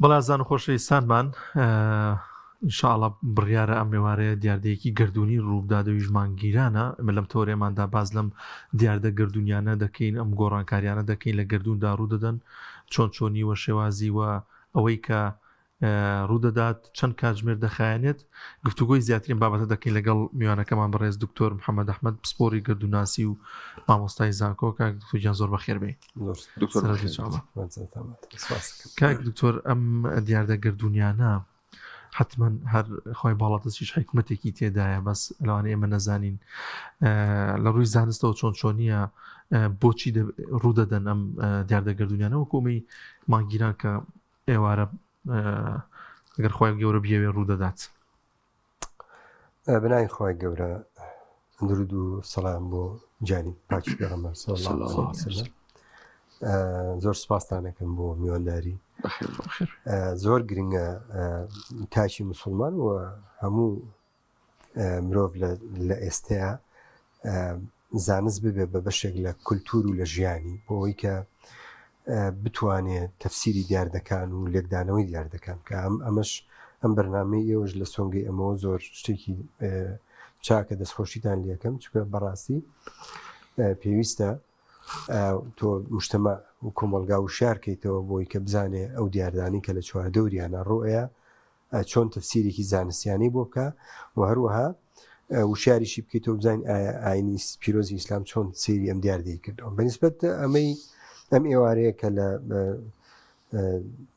بەڵازان و خۆشەویستانمان ئینشاءڵڵا بڕیارە ئەم ئێوارەیە دیاردەیەکی گردردونی ڕوودادەوی ژمانگیرانە. ئەمە لەم تۆرێماندا باز لەم دیاردە گردردونیانە دەکەین، ئەم گۆڕانکاریانە دەکەین لە گردوندا ڕوودەدەن، چۆنی وە شێوازی وە ئەوەی کە ڕوودەدات چەند کاتژمێر دەخایەنێت. گفتوگۆی زیاترین بابەتە دەکەین لەگەڵ میوانەکەمان بەڕێز دکتۆر محەممەد ئەحمەد پسپۆری گردوناسی و مامۆستای زانکۆ. کاک دکتۆر زۆر بەخێر بێ. کاک دکتۆر ئەم دیاردە گردونیانە حتما هەر خۆی باڵاتەسیش حکمتێکی تێدایە، بەس لەوانەیە ئێمە نەزانین لە ڕووی زانستەوە چۆنیە بۆچی ڕوودەدەن ئەم دیاردە گردونیانە وەکومی مانگیران کە ئێوارە ئەگەر خۆی گەورە بیاوێ ڕوودەدات. بنای خۆی گەورە درود و سەلام بۆ جانی پاکی پێغەمبەر صلی الله علیه وسلم. زۆر سپاسدانەکەم بۆ میوانداری. زۆر گرنگە تاچی موسڵمان و هەموو مرۆڤ لە ئێستەیە زانست ببێ بە بەشێک لە کولتور و لە ژیانی بۆ ئەوەی کە بتوانێت تەفسیری دیاردەکان و لێکدانەوەی دیاردەکان کە ئەمەش ئەم بەرنامەی ئێوەش لە سۆنگەی ئەمەوە زۆر شتێکی چاکە دەستخۆشیتان لێکەم، چونکە بەڕاستی پێویستە تۆ مجتەمە و کۆمەلگا و شارکەیتەوە بۆی کە بزانێ ئەو دیاردانی کە لە چواردەوریانە ڕۆیە چۆن تەفسیرێکی زانستیانی بۆ بکە و هەروەها وشاریشی بکەیتەوە بزانین ئاینی پیرۆزی ئیسلام چۆن سەیری ئەم دیاردەی کردەوە. بەنسبەت ئەم ئێوارەیە کە لە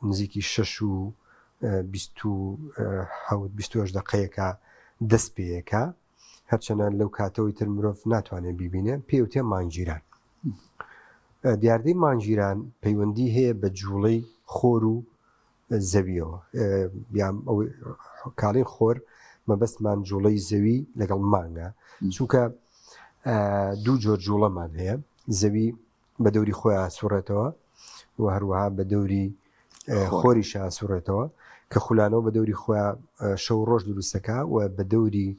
نزیکی 6 و 27 دقەیەکە دەست پێیەکە، هەرچەنە لەو کاتەوەی تر مرۆڤ ناتوانێت بیبینێ، پێوتێ مانگیران. دیاردەی مانگیران پەیوەندی هەیە بە جوڵەی خۆر و زەویەوە، کاڵین خۆر مەبەستمان جوڵەی زەوی لەگەڵ مانگە، چونکە دوو جۆر جوڵەمان هەیە. زەوی بە دەوری خۆیان سوڕێتەوە و هەروەها بە دەوری خۆریشان سوڕێتەوە کە خولانەوە بە دەوری خۆیان شەو ڕۆژ دروستەکە و بە دەوری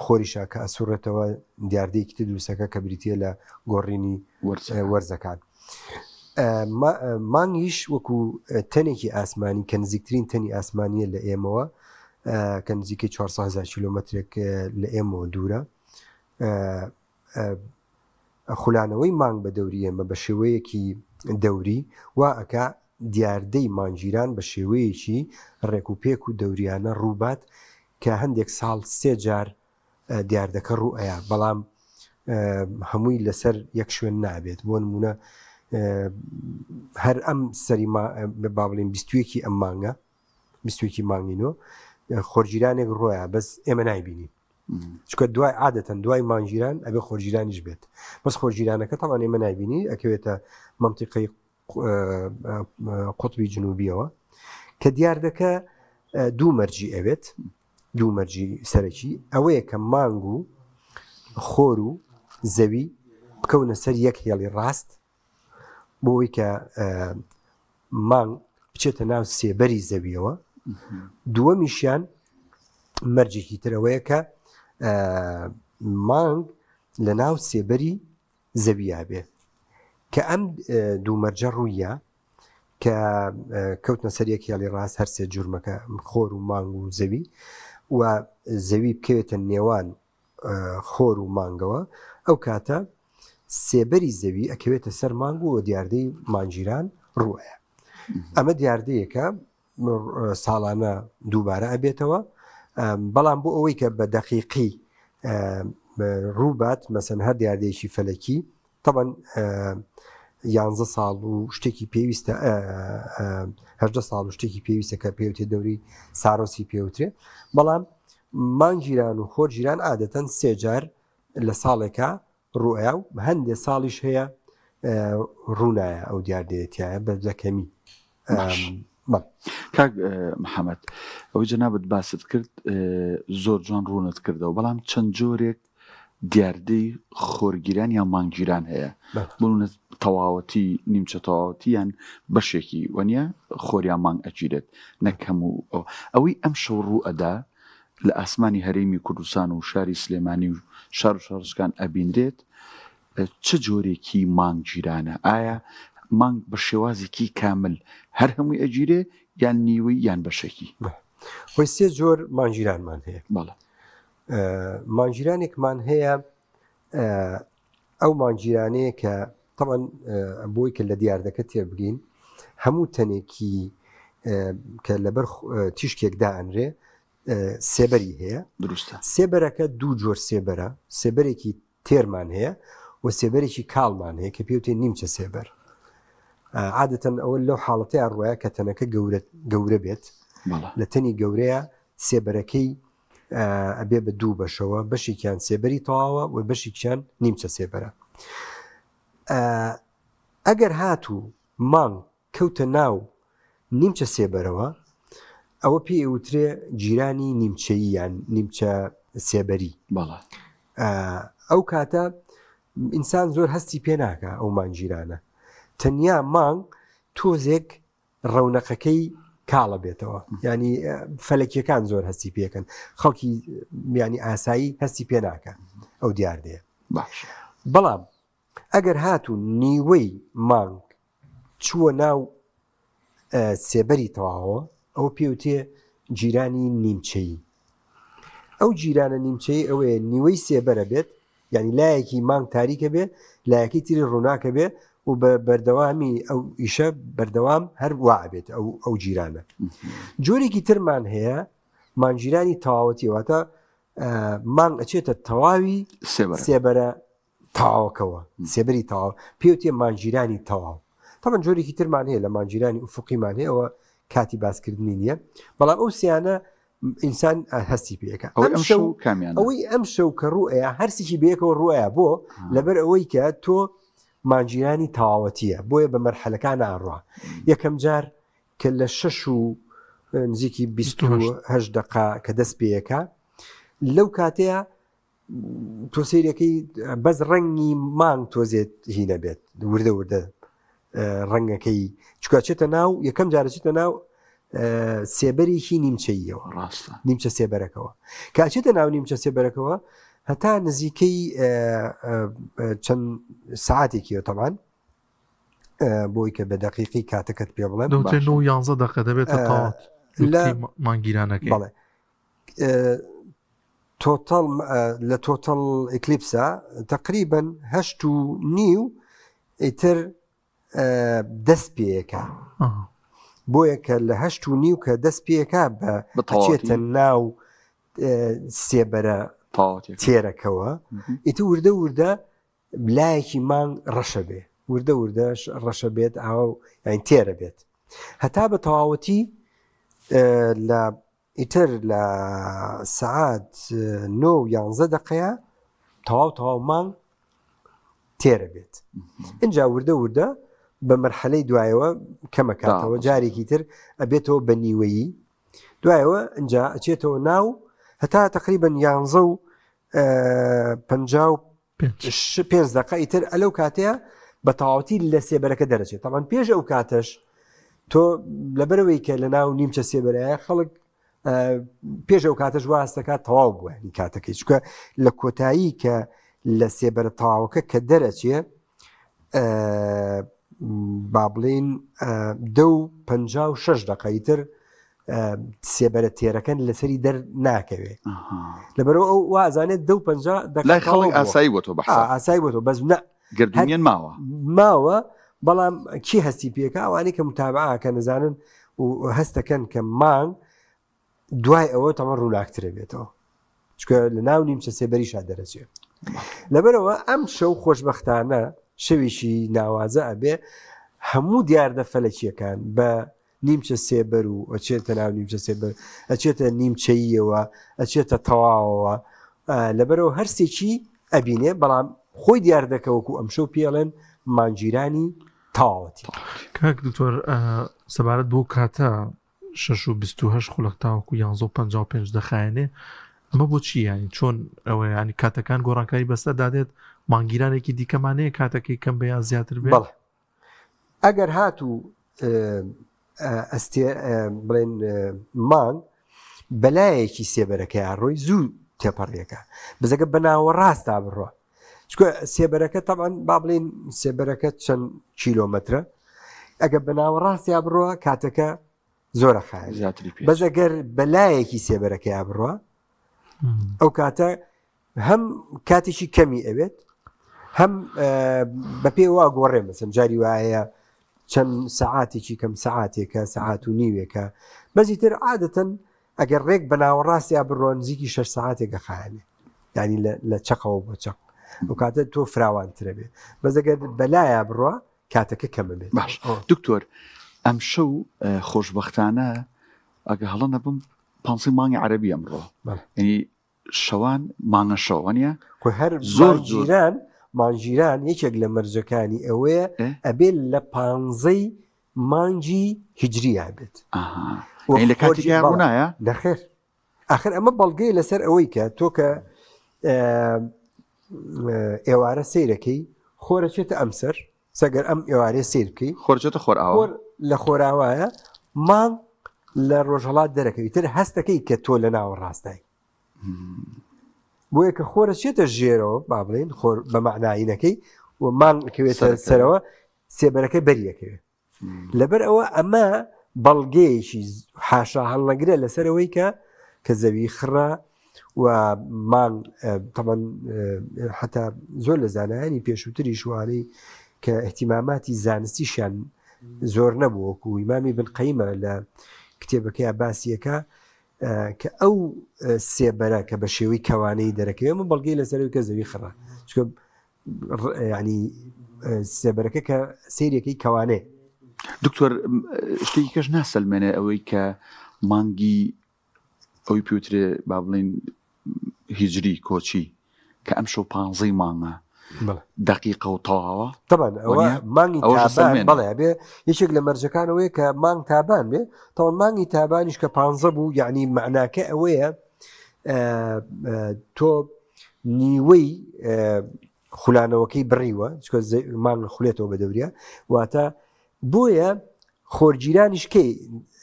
خۆریشا کە ئەسوڕێتەوە دیاردەیەکی تر دروستەکە کە بریتە لە گۆڕینی وەرزەکان. مانگیش وەکو تەنێکی ئاسمانی کە نزیکترین تەنی ئاسمانیە لە ئێمەوە کە نزیکەی 400,000 کیلۆمەترێک لە ئێمەوە دوورە. خولانەوەی مانگ بە دەوری ئێمە بە شێوەیەکی دەوری وا ئەکا دیاردەی مانگیران بە شێوەیەکی ڕێکوپێک و دەوریانە ڕووبات کە هەندێک ساڵ 3 جار دیاردەکە ڕوئەیە، بەڵام هەمووی لەسەر یەک شوێن نابێت. بۆ نمونە هەر ئەم سەری با بڵێن 21 ئەم مانگە 21 مانگینەوە خۆرگیرانێک ڕۆیە، بەس ئێمە نایبینین چکە دوای عادەتەن دوای مانگیران ئەبێ خۆرگیرانیش بێت، بەس خۆرگیرانەکە تەمان ئێمە نایبینی، ئەکەوێتە مەنتیقەی قوتبی جنوبیەوە کە دیاردەکە دوو مەرجی ئەوێت، دوو مەرجی سەرەکی ئەوەیە کە مانگ و خۆر و زەوی بکەونە سەر یەک هێڵی ڕاست بۆی کە مانگ بچێتە ناو سێبەری زەویەوە. دووەمیشیان مەرجێکی ترەوەیە کە مانگ لە ناو سێبەری زەویە بێ کە ئەم دوو مەرجە ڕوویە کە کەوتنە سەر یەک هێڵی ڕاست هەر سێ جورمەکە خۆر و مانگ و زەوی و زەوی بکەوێتە نێوان خۆر و مانگەوە، ئەو کاتە سێبەری زەوی ئەکەوێتە سەر مانگ و دیاردەی مانگیران ڕووەیە. ئەمە دیاردەیەکە ساڵانە دووبارە ئەبێتەوە، بەڵام بۆ ئەوەی کە بە دەقیقی ڕووبات مەسەن هەر دیاردەیەکی فەلەکی تەبەن 11 ساڵ و شتێکی پێویستە 18 ساڵ و شتێکی پێویستە کە پێوتێ دەوری سارۆسی پێوترێ، بەڵام مانگیران و خۆرگیران عادەتەن 3 جار لە ساڵێکە ڕوئە و هەندێک ساڵیش هەیە ڕوونایە ئەو دیاردەیەتیایە بە دەکەمی. کاک محەممەد ئەوەی جەنابەت باست کرد زۆر جوان ڕوونت کردەوە، بەڵام چەند جۆرێک دیاردەی خۆرگیران یا مانگیران هەیە، بڵونە تەواوەتی نیمچە تەواوەتیان بەشێکی وەنیە خۆریان مانگ ئەگیرێت نەکەم و ئەوەی ئەم شەو ڕوو ئەدا لە ئاسمانی هەرێمی کوردستان و شاری سلێمانی و شار و شارشکان ئەبیندرێت، چه جۆرێکی مانگگیرانە؟ ئایا مانگ بە شێوازێکی کامل هەر هەمووی ئەگیرێ یان نیوەی یان بەشێکی خۆی سێ جۆر مانگیرانمان هەیە بەڵێ مانگیرانێکمان هەیە ئەو مانگیرانەیە کە طبعا بۆی کە لە دیاردەکە تێبگین هەموو تەنێکی کە لەبەر تیشکێکدا ئەنرێ سێبەری هەیە دروستە سێبەرەکە دوو جۆر سێبەرە سێبەرێکی تێرمان هەیە و سێبەرێکی کاڵمان هەیە کە پێوتێ نیمچە سێبەر عادەتەن ئەوە لەو حاڵەتەیە ڕۆیە کە تەنەکە گەورە بێت لە تەنی گەورەیە سێبەرەکەی ئەبێ بە دوو بەشەوە بەشێکیان سێبەری تەواوە و بەشێکیان نیمچە سێبەرە ئەگەر هاتوو مانگ کەوتە ناو نیمچە سێبەرەوە ئەوە پێی ئەوترێ جیرانی نیمچەیی یان نیمچە سێبەری ئەو کاتە ئینسان زۆر هەستی پێ ناکە ئەو مانگیرانە تەنیا مانگ تۆزێک ڕەونەقەکەی کاڵە بێتەوە ینی فەلەکیەکان زۆر هەستی پێکەن خەڵکی ینی ئاسایی هەستی پێ ناکە ئەو دیاردەیە بەڵام ئەگەر هاتوو نیوەی مانگ چووە ناو سێبەری تەواوە ئەو پێوتێ جیرانی نیمچەیی ئەو جیرانە نیمچەی ئەوەیە نیوەی سێبەرە بێت ینی لایەکی مانگ تاریکە بێ لایەکی تری ڕووناکە بێ و بە بەردەوامی ئەو ئیشە بەردەوام هەر وا بێت ئەو جیرانە جۆرێکی ترمان هەیە مانگیرانی تەواوەتی واتە مانگ ئەچێتە تەواوی سێبەرە تەواوەکەوە سێبەری تەواو پێوتێ مانگیرانی تەواو تەمەن جۆرێکی ترمان هەیە لە مانگیرانی ئوفقیمان هەیە ئەوە کاتی باسکردنی نییە بەڵام ئەو سیانە ئینسان هەستی پێەکە ئەوەی ئەم شەو کە ڕوئەیە هەرسێکی بەیەکەوە ڕوئەیە بۆ لەبەر ئەوەی کە تۆ مانگیرانی تەواوەتیە بۆیە بە مەرحەلەکان ئاڕوا یەکەم جار کە لە 6 و نزیکی 28 دقا کە دەست پێیەکە لەو کاتەیە تۆ سیرەکەی بەس ڕەنگی مانگ تۆزێت هینە بێت وردە وردە ڕەنگەکەی چکە چێتە ناو یەکەم جارەچێتە ناو سێبەرێکی نیمچەییەوە ڕاستە نیمچە سێبەرەکەەوە کاچێتە ناو نیمچە سێبەرەکەەوە هەتا نزیکەی چەند ساعتێکیەوە تەمان بۆی کە بە دەقیقی کاتەکەت پێ بڵێن 11 دقە دەبێتە تاوات لە مانگیرانەکەی بەڵێ تۆتەڵ لە تۆتەڵ ئیکلیپسە تقریباً 8.5 ئیتر دەست پێیەکە بۆیە کە لە 8.5 کە دەست پێیەکە بەچێتە ناو سێبەرە تێرەکەوە ئیتر وردە وردە لایەکی مانگ ڕەشە بێ وردە وردە ڕەشە بێت ئاوە یان تێرە بێت هەتا بە تەواوەتی لە ئیتر لە سەعات 9 دقەیە تەواو مانگ تێرە بێت اینجا وردە وردە بە مەرحەلەی دوایەوە کەمەکاتەوە جارێکی تر ئەبێتەوە بە نیوەیی دوایەوە اینجا ئەچێتەوە ناو هەتا تقریبا 11:55 دقە ئیتر ئەلەو کاتەیە بە تەواوەتی لە سێبەرەکە دەرەچێت تامان پێش ئەو کاتەش تۆ لەبەرەوەی کە لە ناو نیمچە سێبەرەیە خەڵک پێش ئەو کاتەش واستەکات تەواو بووە کاتەکەی چکە لە کۆتایی کە لە سێبەرە تەواوەکە کە دەرەچێ با بڵێن 2:56 دقەیتر سێبەرە تێرەکەن لەسەری دەر ناکەوێ لەبەرەوە ئەو وازانێت 2:50 خەڵک ئاسایی بۆ تۆ ئاسایی بۆ تۆ بەس گردونیان ماوە بەڵام کی هەستی پێکە ئەوانەی کە متابعاکە نەزانن و هەستەکەن کە مانگ دوای ئەوە تەمە ڕووناکترە بێتەوە چکە لە ناو نیمچە سێبەریشا دەرەچێت لەبەرەوە ئەم شەو خۆشبەختانە شەویشی ناوازە ئەبێ هەموو دیاردە فەلەکیەکان بە نیمچە سێبەر و ئەچێتە ناو نیمچە سێبەر ئەچێتە نیمچەییەوە ئەچێتە تەواوەوە لەبەرەوە هەرسێکی ئەبینێ بەڵام خۆی دیاردەکەوەکو ئەم شەو پێڵێن مانگیرانی تەواوەتی کاک دکتۆر سەبارەت بۆ کاتە 6:28 خولەک تاوەکو 11:55 دەخایەنێ ئەمە بۆچی ینی چۆن ئەوە ینی کاتەکان گۆڕانکاری بەستە دادێت مانگیرانێکی دیکەمانەیە کاتەکەی کەم بە یا زیاتر بێت بەڵێ ئەگەر هاتوو بڵێن مانگ بەلایەکی سێبەرەکەی ڕۆی زوو تێپەڕیەکە بزەکە بەناوە ڕاستا بڕۆ چکە سێبەرەکە تەمان با بڵێن سێبەرەکە چەند کیلۆمەترە ئەگە بەناوەڕاستیا بڕۆ کاتەکە زۆرە خایە زیاتری پێ بەس ئەگەر بەلایەکی سێبەرەکەی بڕوە ئەو کاتە هەم کاتێکی کەمی ئەوێت هەم بە پێ وا گۆڕێ مەسەن جاری وایە چەند سەعاتێکی کەم سەعاتێکە سەعات و نیوێکە بەزی تر عادەتەن ئەگەر ڕێک بەناوەڕاستیا بڕۆ نزیکی 6 سەعاتێکە خایێنێ ینی لە چقەوە بۆ چەق و کاتە تۆ فراوانترە بێ بەس ئەگەر بەلایە بڕوە کاتەکە کەمە بێت باش دکتۆر ئەم شەو خۆشببختانە ئەگە هەڵە نەبم پانسی مانگی عەرەبی ئەمڕۆ ینی شەوان مانگە شەوانە هەر زۆر جیران مانگیران یەکێک لە مەرجەکانی ئەوەیە ئەبێت لە 15 مانگی هیجریە بێت لە کاتێکی ڕوونایە نەخێر ئاخر ئەمە بەڵگەی لەسەر ئەوەی کە تۆ کە ئێوارە سیرەکەی خۆرەچێتە ئەمسەر سەگەر ئەم ئێوارێ سیر بکەی خۆرچێتە خۆرئاوە لە خۆراوایە مانگ لە ڕۆژهەڵات دەرەکەوی تر هەستەکەی کە تۆ لە ناوە ڕاستای بۆیە کە خۆرەچێتە ژێرەوە با بڵێن خۆر بە معناینەکەی و مانگکەوێتە سەرەوە سێبەرەکە بەریەکەوێت لەبەر ئەوە ئەمە بەڵگەیەکی حاشا هەڵنەگرێت لەسەرەوەی کە زەوی خڕە و مانگ تەمەن حتا زۆر لە زانایانی پێشووتری شوانەی کە احتیماماتی زانستیشیان زۆر نەبوو وەکو ئیمامی بن قەیمە لە کتێبەکەی باسیەکە کە ئەو سێبەرە کە بە شێوەی کەوانەی دەرەکەوێ من بەڵگەی لەسەرەوەی کە زەوی خڕە چکە ینی سێبەرەکە کە سیرێکی کەوانەیە دکتۆر شتێکی کەش ناسەلمێنێ ئەوەی کە مانگی ئەوی پێوترێ با بڵین هیجری کۆچی کە ئەم شەو 15 مانگە دقیقە و تەواوە طبعا ئەوە مانگی تابان بەڵێ بێ یەکێک لە مەرجەکانەوەی کە مانگ تابان بێ تاوان مانگی تابانیش کە 15 بوو یعنی معناکە ئەوەیە تۆ نیوەی خولانەوەکەی بڕیوە چکە مانگ خولێتەوە بە دەورە واتە بۆیە خۆرگیرانیش کەی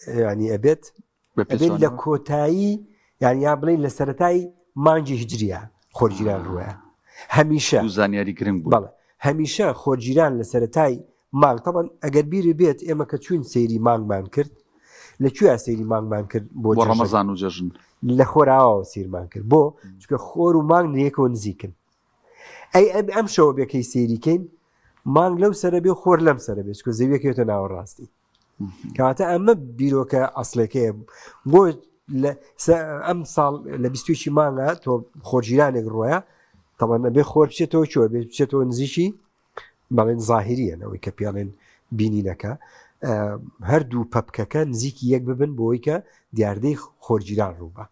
ینی ئەبێت لە کۆتایی یان یا بڵێن لە سەرەتای مانگی هیجریە خۆرگیران ڕوایە هەمیشە زانیاری گرنگ بوو بەڵێ هەمیشە خۆرگیران لە سەرەتای مانگ تەبەن ئەگەر بیری بێت ئێمە کە چوین سەیری مانگمان کرد لەکوێ سەیری مانگمان کرد بۆ ڕەمەزان و جەژن لە خۆراوەوە سیرمان کرد بۆ چکە خۆر و مانگ نەیەکەوە نزیکن ئەی ئەم شەوە بێکەی سێریکەین مانگ لەو سەرە بێ خۆر لەم سەرە بێت چکە زەویەکەوێتە ناوەڕاستی کەواتە ئەمە بیرۆکە ئەسڵەکەیە بۆ ئەم ساڵ لە 21 مانگە تۆ خۆرگیرانێک ڕۆیە تەمان بێ خۆر بچێتەوە چۆ بێت بچێتەوە نزیکی بەڵێن زاهریەنەوەی کە پێڵێن بینینەکە هەردوو پەپکەکە نزیکی یەک ببن بۆی کە دیاردەی خۆرگیران ڕووبە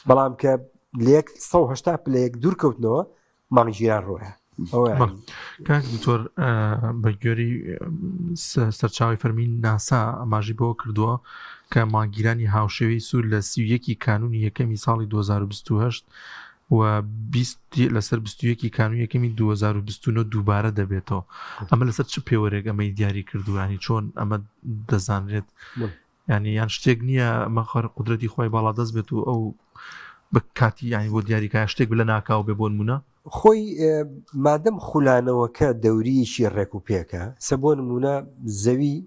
بەڵام کە لەیەک 180 پلەیەک دوورکەوتنەوە مانگگیران ڕۆیە کاک دکتۆر بە گوێری سەرچاوی فەرمی ناسا ئەماژی بۆ کردووە کە مانگگیرانی هاوشێوەی سوور لە 31 کانونی یەکەمی ساڵی 2028 و لەسەر 21 کانون یەکەمی 2029 دووبارە دەبێتەوە ئەمە لەسەر چ پێوەرێک ئەمەی دیاری کردوانی چۆن ئەمە دەزانرێت ینی یان شتێک نییە ئەمە خەر قودرەتی خۆی باڵا دەست بێت و ئەو بە کاتی ینی بۆ دیاریکە شتێک لە ناکاو بێ بۆ نمونە خۆی مادەم خولانەوەکە دەوریشی ڕێک و پێکە سە بۆ نمونە زەوی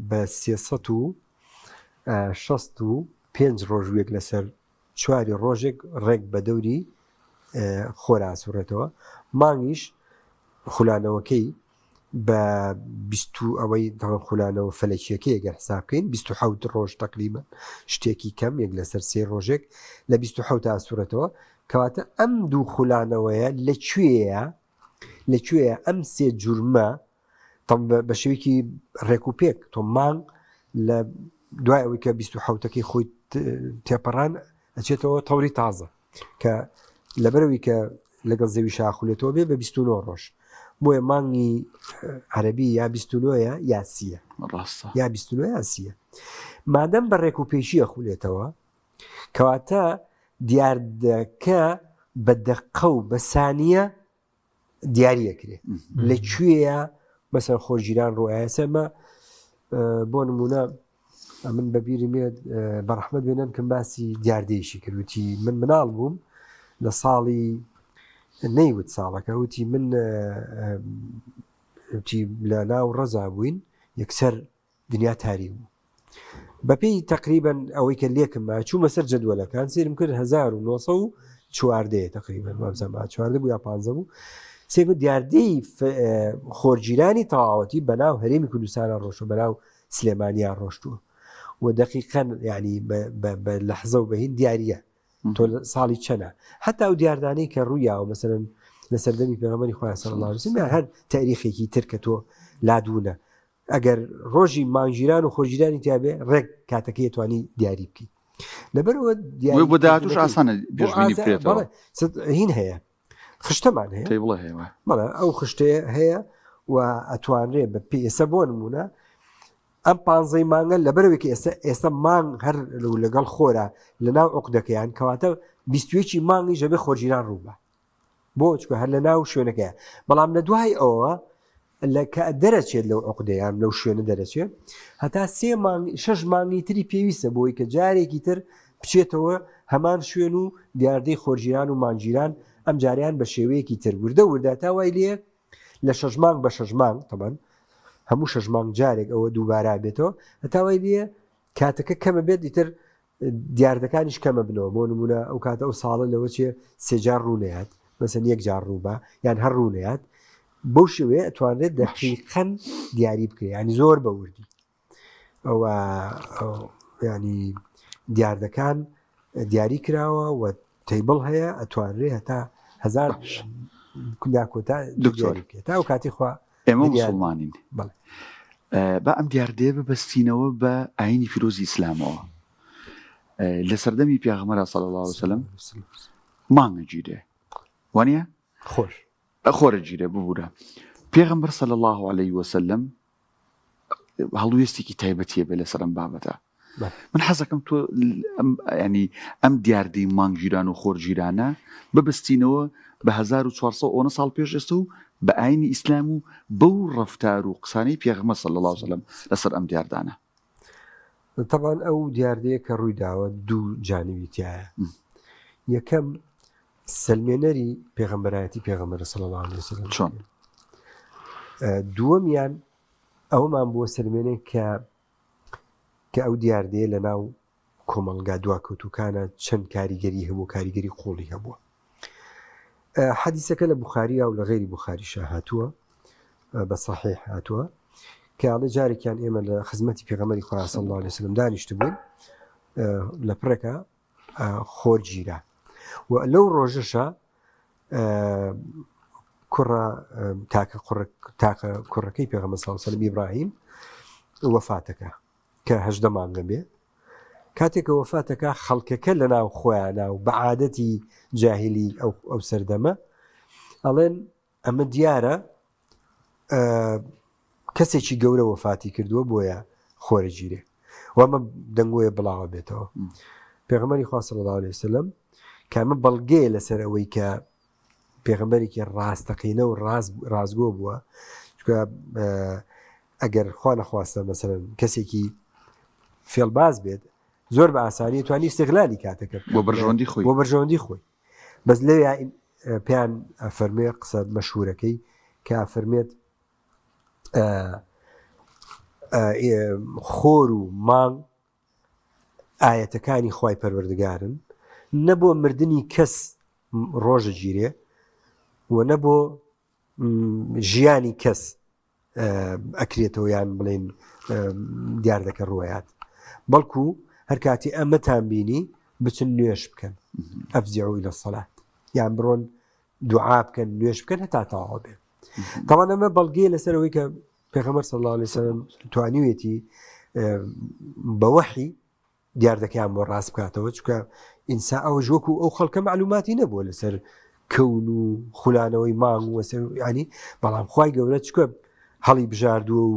بە 365 ڕۆژوێک لەسەر چواری ڕۆژێک ڕێک بە دەوری خۆر ئاسوڕێتەوە مانگیش خولانەوەکەی بە 20 ئەوەی خولانەوە فەلەکیەکەی گەر حسابکەین 27 ڕۆژ تقریبا شتێکی کەم یەک لەسەر 3 ڕۆژێک لە 27 ئاسوورەتەوە کەواتە ئەم دوو خولانەوەیە لەکوێیە ئەم سێ جورمە بە شێوەیەکی ڕێک و پێک تۆ مانگ لە دوای ئەوەی کە 27ەکەی خۆی تێپەڕان ئەچێتەوە تەوری تازە کە لەبەرەوەی کە لەگەڵ زەوی شاخولێتەوە بێ بە 29 ڕۆژ بۆیە مانگی عەرەبی یا 29 یا 30 یا 29 یا 30 مادەم بە ڕێک و پێشیە خولێتەوە کەواتە دیاردەکە بە دەقە و بە سانیە دیاریەکرێ لەکوێیە مەسەر خۆرگیران ڕۆایە سەرمە بۆ نمونە من بەبیری مێت بەڕەحمەت بێنن کەم باسی دیاردەیەشی کردوتی من مناڵ بووم لە ساڵی نەیوت ساڵەکە وتی من لە ناو ڕەزا بووین یەکسەر دنیا تاری بوو بەپێی تقریبا ئەوەی کە لێکم چوومە سەر جەدوەلەکان سێرم کرد 1940 تقریبا مەبزەما 14 بوو یا 15 بوو سێمە دیاردەی خۆرگیرانی تەواوەتی بەناو هەرێمی کوردستانە ڕۆشتووە بەناو سلێمانیان ڕۆشتووە و دقیقاً ینی بە لەحزە و بەهین دیارە تۆ ساڵی چەنە حتا ئەو دیاردانەی کە ڕوویاوە مەسەرەن لە سەردەمی پێغەمبەری خوا صلی الله علیه و سلم هەر تاریخێکی تر کە تۆ لادوونە ئەگەر ڕۆژی مانگیران و خۆرگیرانی تیابێ ڕێک کاتەکەی توانی دیاری بکەی لەبەرەوە دیاری بۆ داهاتووش ئاسانە پێشبینی بکرێتەوە هین هەیە خشتەمان هەیە بڵێ هەیە بەڵێ ئەو خشتەیە هەیە و ئەتوانرێ بە ئێستا بۆ نمونە ئەم 15 مانگە لەبەرەوەی ئێستا مانگ هەر لەگەڵ خۆرە لە ناو عقدەکەیان کەواتە 21 مانگی ژەبێ خۆرگیران ڕووبە بۆ چکە هەر لە ناو شوێنەکەیە بەڵام لە دوای ئەوە لە کە دەرەچێت لەو عقدەیان لەو شوێنە دەرەچێت هەتا 6 مانگی تری پێویستە بۆی کە جارێکی تر بچێتەوە هەمان شوێن و دیاردەی خۆرگیران و مانگیران ئەم جاریان بە شێوەیەکی تر وردە تا وای لێ لە 6 مانگ بە 6 مانگ تەمان هەموو 6 مانگ جارێک ئەوە دووبارە بێتەوە هەتا وای لێ کاتەکە کەمە بێت ئیتر دیاردەکانیش کەمە بنەوە بۆ نمونە ئەو کاتە ئەو ساڵە لەوە چێ 3 جار ڕوونەیەات مەسەن 1 جار ڕووبە یان هەر ڕوونەیەات بەو شێوێ ئەتوانرێت دەقیقەن دیاری بکرێت ینی زۆر بەوردی ئەوە ینی دیاردەکان دیاری کراوە و تیبڵ هەیە ئەتوانرێت هەتا 1000 کۆتا تا ئەو کاتی خوا ئێمە مسلمانین بە ئەم دیاردێ ببەستینەوە بە ئاینی فیرۆزی ئیسلامەوە لە سەردەمی پێغەمبەر صلی الله علیه و سلم مانگە گیرێ وانە خۆرە گیرێ ببوورە پێغەمبەر صلی الله علیه و سلم هەڵوێستێکی تایبەتیە بێ لەسەر ئەم بابەتە من حەزەکەم تۆ ینی ئەم دیاردەی مانگگیران و خۆرگیرانە ببەستینەوە بە 1400 ساڵ پێش ئێستا و بە ئاینی ئیسلام و بەو ڕەفتار و قسانەی پێغەمبەر صلی الله علیه و سلم لەسەر ئەم دیاردانە طبعا ئەو دیاردەیە کە ڕوویداوە دوو جانبی تایە یەکەم سلمێنەری پێغەمبەرایەتی پێغەمبەر صلی الله علیه و سلم چۆن دووەمیان ئەومان بۆ سلمێنێ کە ئەو دیاردەیە لە ناو کۆمەڵگا دواکەوتوکانە چەند کاریگەری هەبوو کاریگەری قوڵی هەبووە حەدیسەکە لە بوخاریە و لە غەیری بوخاریشە هاتووە بە صحیح هاتووە کە ئاڵێ جارێکیان ئێمە لە خزمەتی پێغەمبەری خوا صلی الله علیه و سلم دانیشت بوون لە پڕێکە خۆرگیرە و لەو ڕۆژەشە تاکە کوڕەکەی پێغەمبەر صلی الله علیه و سلم ئیبراهیم وەفاتەکە کە 18 مانگە بێ کاتێکە وەفاتەکە خەڵکەکە لە ناو خۆیانە و بە عادەتی جاهلی ئەو سەردەمە ئەڵێن ئەمە دیارە کەسێکی گەورە وەفاتی کردووە بۆیە خۆرە گیرێ و ئەمە دەنگۆیە بڵاوە بێتەوە پێغەمبەری خوا صلی الله علیه و سلم کە ئەمە بەڵگەیە لەسەر ئەوەی کە پێغەمبەرێکی ڕاستەقینە و ڕازگۆ بووە چونکە ئەگەر خوا نەخواستە مەسەلەن کەسێکی فێڵباز بێت زۆر بە ئاسانی توانی استیغلالی کاتەکە بۆ بەرژەوەندی خۆی بەس لەوێ پێیان فەرمێ قسە مەشهورەکەی کە فەرمێت خۆر و مانگ ئاەتەکانی خوای پەروەردگارن نەبۆ مردنی کەس ڕۆژە گیرێ و نەبۆ ژیانی کەس ئەکرێتەوە یان بڵێن دیاردەکە ڕوایات بەڵکو هەر کاتی ئەمەتان بینی بچن نوێش بکەن ئەفزیعوا إلى الصلاة یان بڕۆن دوعا بکەن نوێش بکەن هەتا تەواو بێ طبعا ئەمە بەڵگەیە لەسەرەوەی کە پێغەمبەر صلی الله علیه و سلم توانیوێتی بە وەحی دیاردەکەیان بۆ ڕاست بکاتەوە چونکە ئینسا ئەوە وەکو ئەو خەڵکە معلوماتی نەبووە لەسەر کەون و خولانەوەی مانگ و وەسەر ینی بەڵام خوای گەورە چکە هەڵی بژاردووە و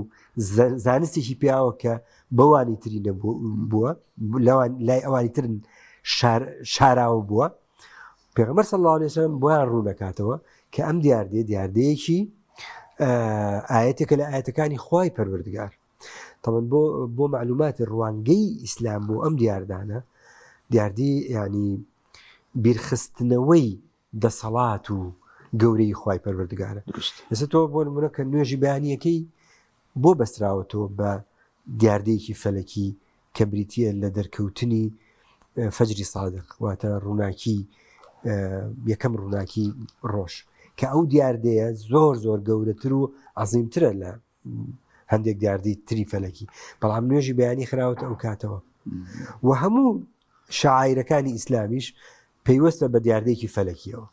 زانستێکی پیاوە کە بەوانی تری نەبووە لای ئەوانی ترن شاراوە بووە پێغەمبەر صلی الله علیه و سلم بۆیان ڕوونەکاتەوە کە ئەم دیاردەیەکی ئاەتێکە لە ئاەتەکانی خوای پەروەردگار طبعا بۆ معلوماتی ڕوانگەی ئیسلام بۆ ئەم دیاردانە دیاردی ینی بیرخستنەوەی دەسەڵات و گەورەی خوای پەروەردگارە ئێستا تۆ بۆ نمونە کە نوێژی بەیانیەکەی بۆ بەستراوەتەوە بە دیاردەیەکی فەلەکی کە بریتیە لە دەرکەوتنی فەجری سادق واتە ڕووناکی یەکەم ڕووناکی ڕۆژ کە ئەو دیاردەیە زۆر گەورەتر و عەزیمترە لە هەندێک دیاردەی تری فەلەکی بەڵام نوێژی بەیانی خراوەتە ئەو کاتەوە و هەموو شاعیرەکانی ئیسلامیش پەیوەستە بە دیاردەیەکی فەلەکیەوە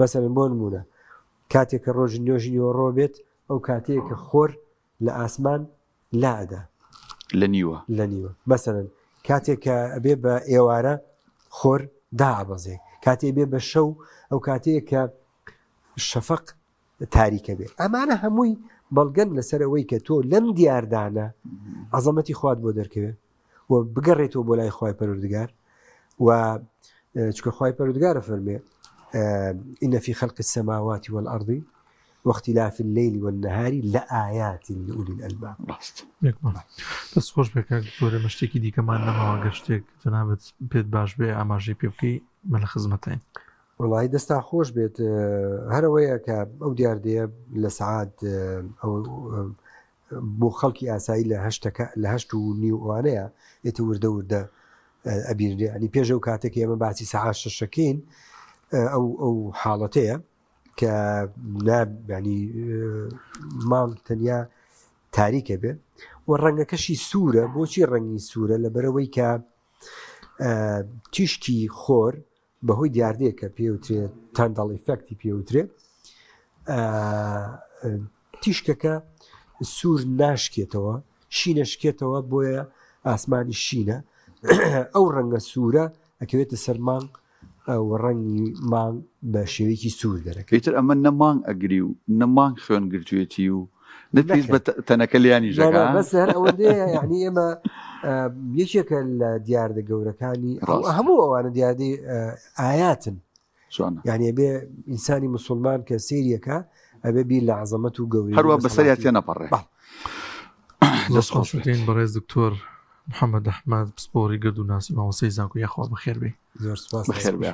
مەسەڵەن بۆ نمونە کاتێک کە ڕۆژی نوێژی نیوەڕۆ بێت ئەو کاتەیە کە خۆر لە ئاسمان لادا لە نیوە مەسەڵەن کاتێک کە ئەبێ بە ئێوارە خۆر دابەزێ کاتێ بێ بە شەو ئەو کاتەیە کە شەفەق تاریکە بێ ئەمانە هەمووی بەڵگەن لەسەر ئەوەی کە تۆ لەم دیاردانە عەزەمەتی خوات بۆ دەرکەوێت و بگەڕێتەوە بۆ لای خوای پەروەردگار و چکە خوای پەروەردگارە فەرمێ إن في خلق السماوات والأرض واختلاف الليل والنهار لآيات لأولي الألباب. بس خوش بك دكتور مشتكي دي كمان نما قشتك جنابت بيت باش بي اماجي بيبكي من الخدمتين. والله دستا خوش بيت هرويا ك او دیاردەیە لە سعات او بۆ خەڵکی ئاسایی لە 8:30 ئەوانەیە ئێتە وردە ئەبیرێ ینی پێش ئەو کاتێک ئێمە باسی سەعات 6:00 ئەو حاڵەتەیە کە ینی ماڵ تەنیا تاریکە بێ و ڕەنگەکەشی سوورە بۆچی ڕەنگی سوورە لەبەرەوەی کە تیشکی خۆر بەهۆی دیاردەیە کە پێوترێت تەندەڵ ئیفەکتی پێوترێ تیشکەکە سوور ناشکێتەوە شینەشکێتەوە بۆیە ئاسمانی شینە ئەو ڕەنگە سوورە ئەکەوێتە سەر مانگ و ڕەنگی مانگ بە شێوەیەکی سوور دەرەکەیت. ئیتر ئەمە نەمانگ ئەگری و نەمانگ خوێن گرتوێتی و نەپێست بە تەنەکە لیانی ژەکە بەس هەر ئەوەندەیە یعنی ئێمە یەکێکە لە دیاردە گەورەکانی هەموو ئەوانە دیاردەی ئاياتن یعنی بێ ئینسانی موسڵمان کە سێریەکە ئەبێ بیر لە عەزەمەت و گەوری هەروە بەسەریات تێ نەپەڕێ. دەستخۆشەکەین بەڕێز دکتۆر محەممەد ئەحمەد پسپۆری گرد و ناسی مامۆستای زانکۆی یاخوا بەخێر بێ. زۆر سوپاس. بەخێر بێ.